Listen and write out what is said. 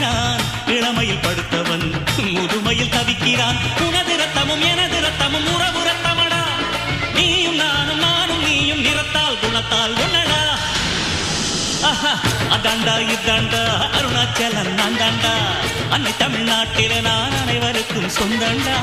தாங்கினான் இளமையில் படுத்தவன் முதுமையில் தவிக்கிறான் உனது ரத்தமும் எனது ரத்தமும் உறவு ரத்தமடா நீயும் நானும் நானும் நீயும் நிறத்தால் குணத்தால் ஒன்னடா அதாண்டா இதாண்டா அருணாச்சலம் நான் தாண்டா அன்னை தமிழ்நாட்டில நான் அனைவருக்கும் சொந்தண்டா